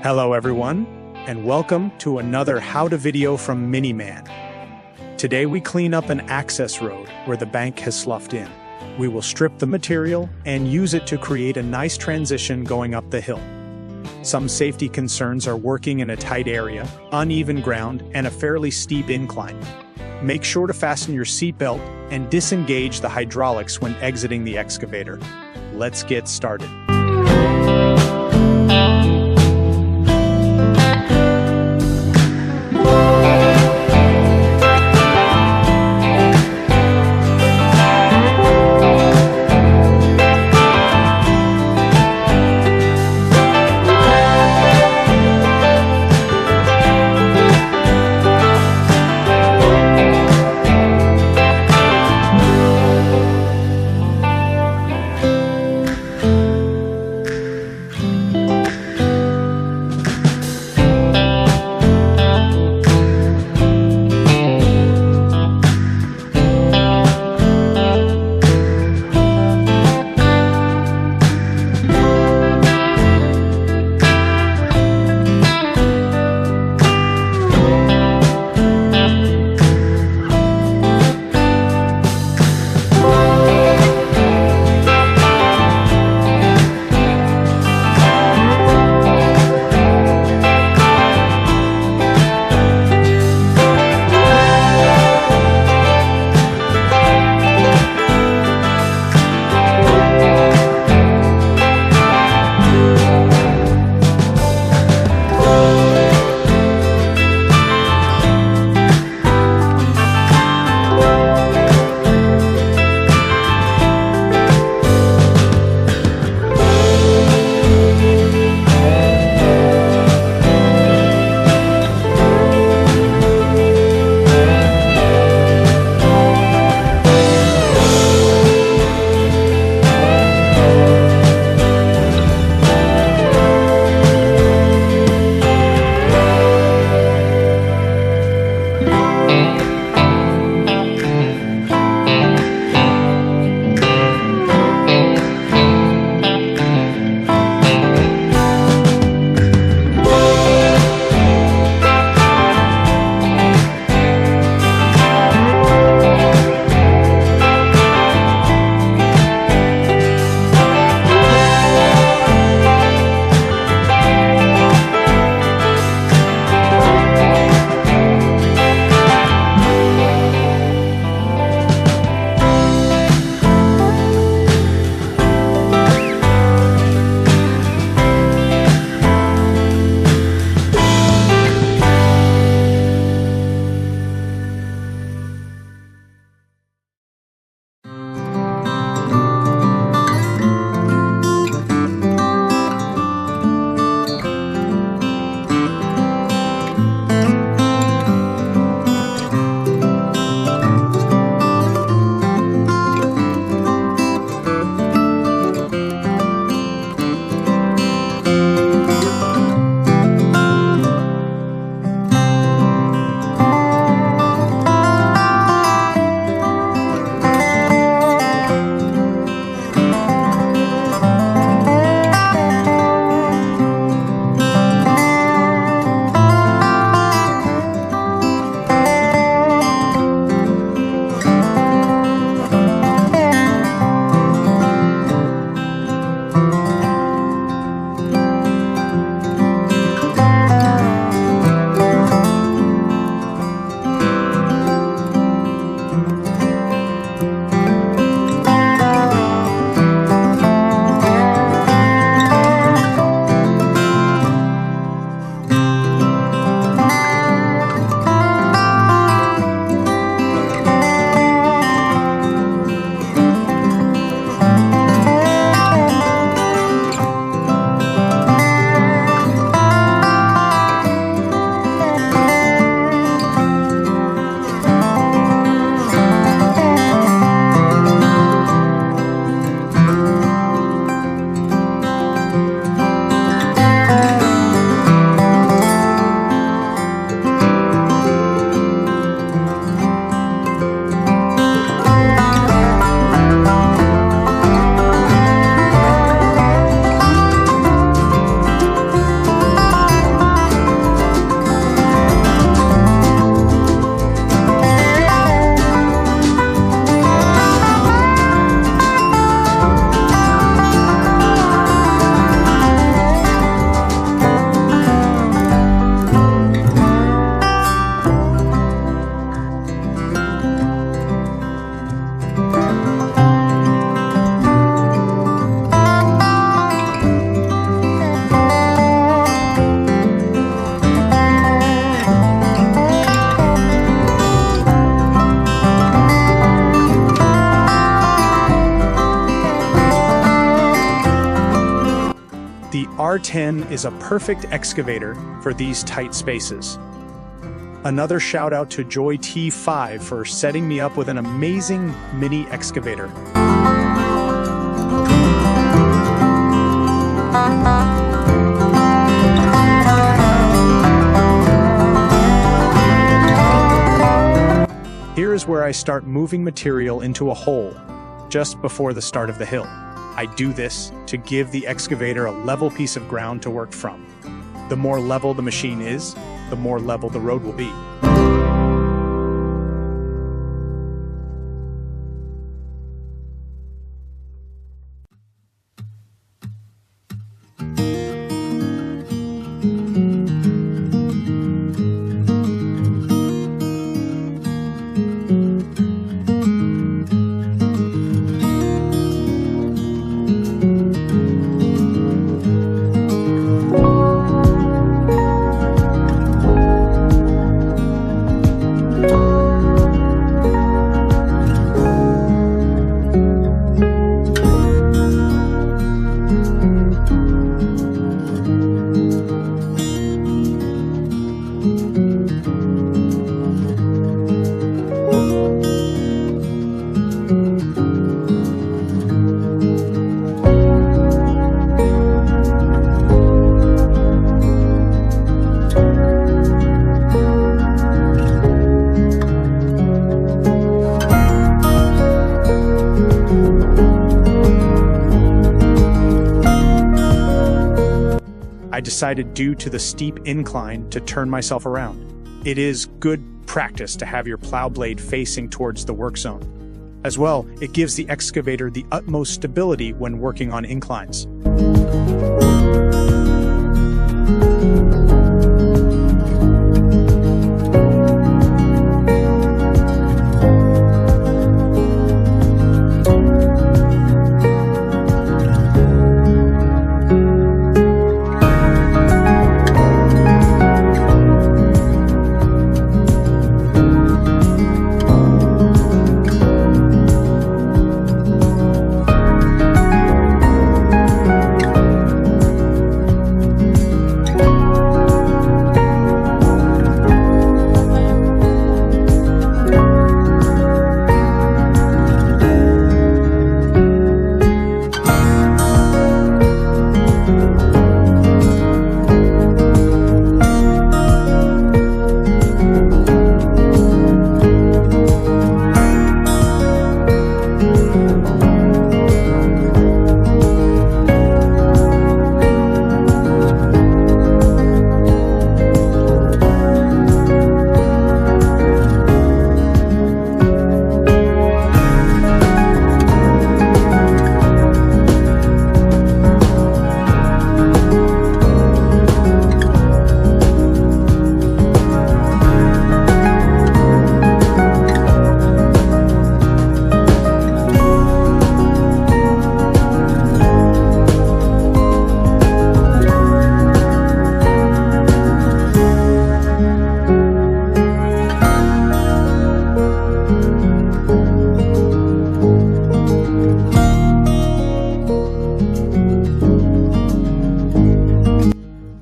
Hello everyone, and welcome to another how-to video from Mini-Man. Today we clean up an access road where the bank has sloughed in. We will strip the material and use it to create a nice transition going up the hill. Some safety concerns are working in a tight area, uneven ground, and a fairly steep incline. Make sure to fasten your seatbelt and disengage the hydraulics when exiting the excavator. Let's get started. R10 is a perfect excavator for these tight spaces. Another shout out to Joy T5 for setting me up with an amazing mini excavator. Here is where I start moving material into a hole just before the start of the hill. I do this to give the excavator a level piece of ground to work from. The more level the machine is, the more level the road will be. I decided, due to the steep incline, to turn myself around. It is good practice to have your plow blade facing towards the work zone. As well, it gives the excavator the utmost stability when working on inclines.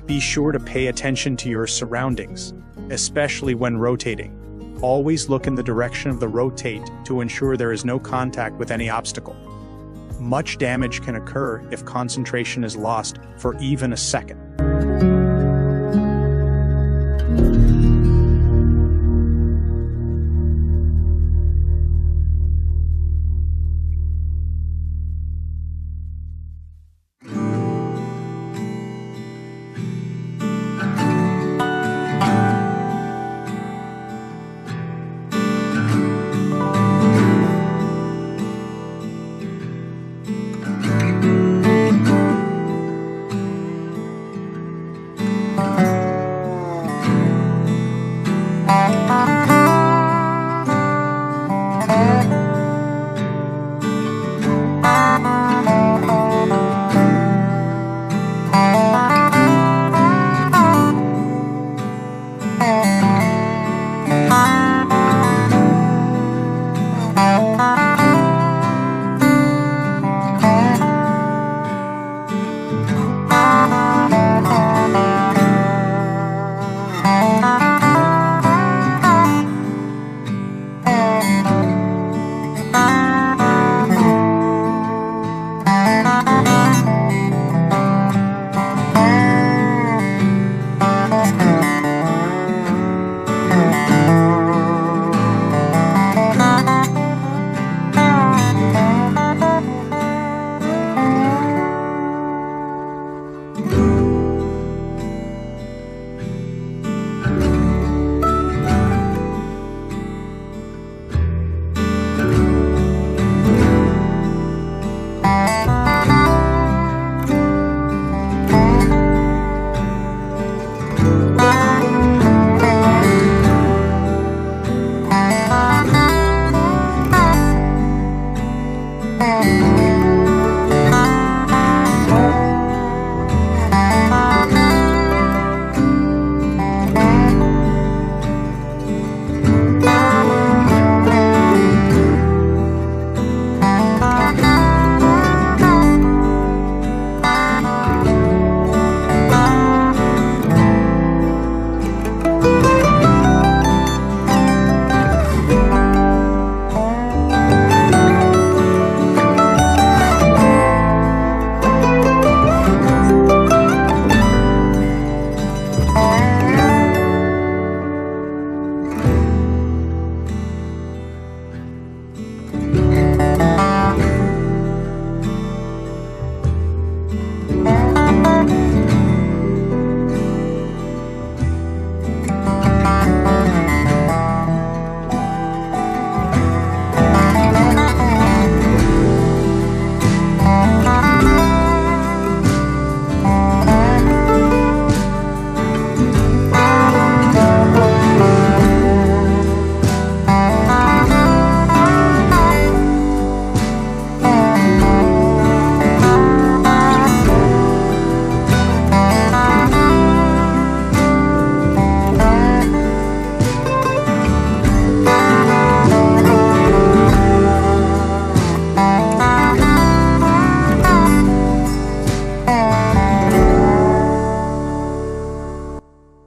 Be sure to pay attention to your surroundings, especially when rotating. Always look in the direction of the rotate to ensure there is no contact with any obstacle. Much damage can occur if concentration is lost for even a second.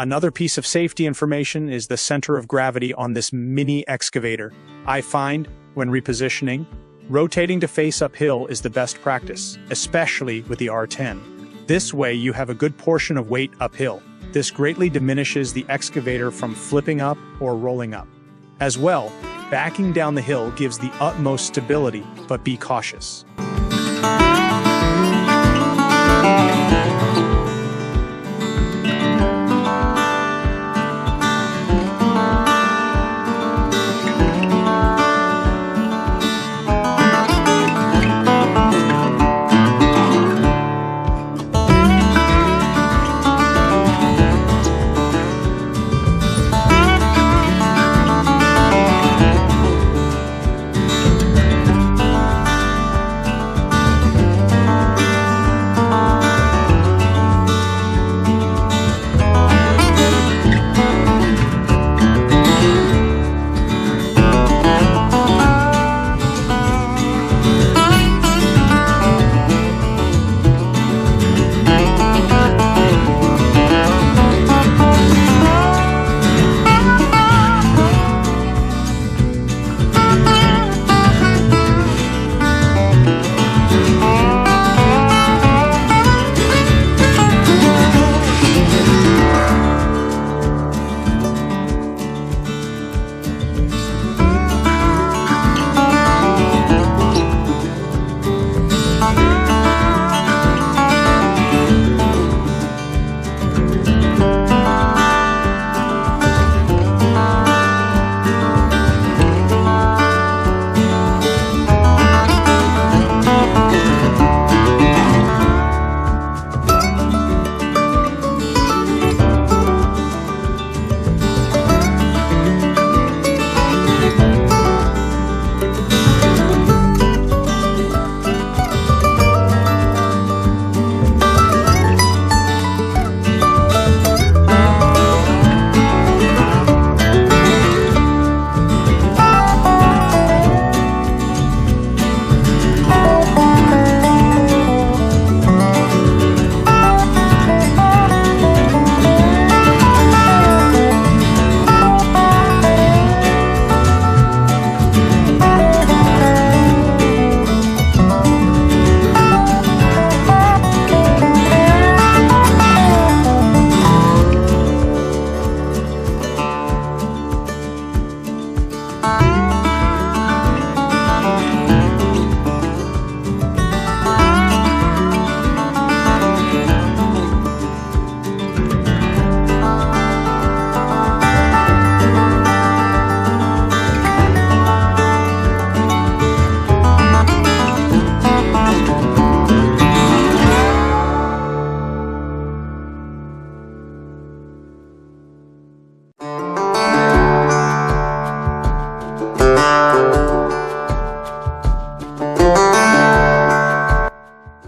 Another piece of safety information is the center of gravity on this mini excavator. I find, when repositioning, rotating to face uphill is the best practice, especially with the R10. This way you have a good portion of weight uphill. This greatly diminishes the excavator from flipping up or rolling up. As well, backing down the hill gives the utmost stability, but be cautious.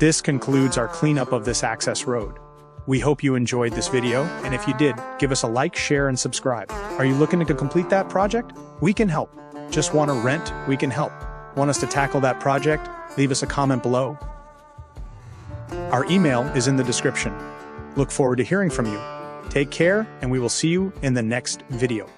This concludes our cleanup of this access road. We hope you enjoyed this video, and if you did, give us a like, share, and subscribe. Are you looking to complete that project? We can help. Just want to rent? We can help. Want us to tackle that project? Leave us a comment below. Our email is in the description. Look forward to hearing from you. Take care, and we will see you in the next video.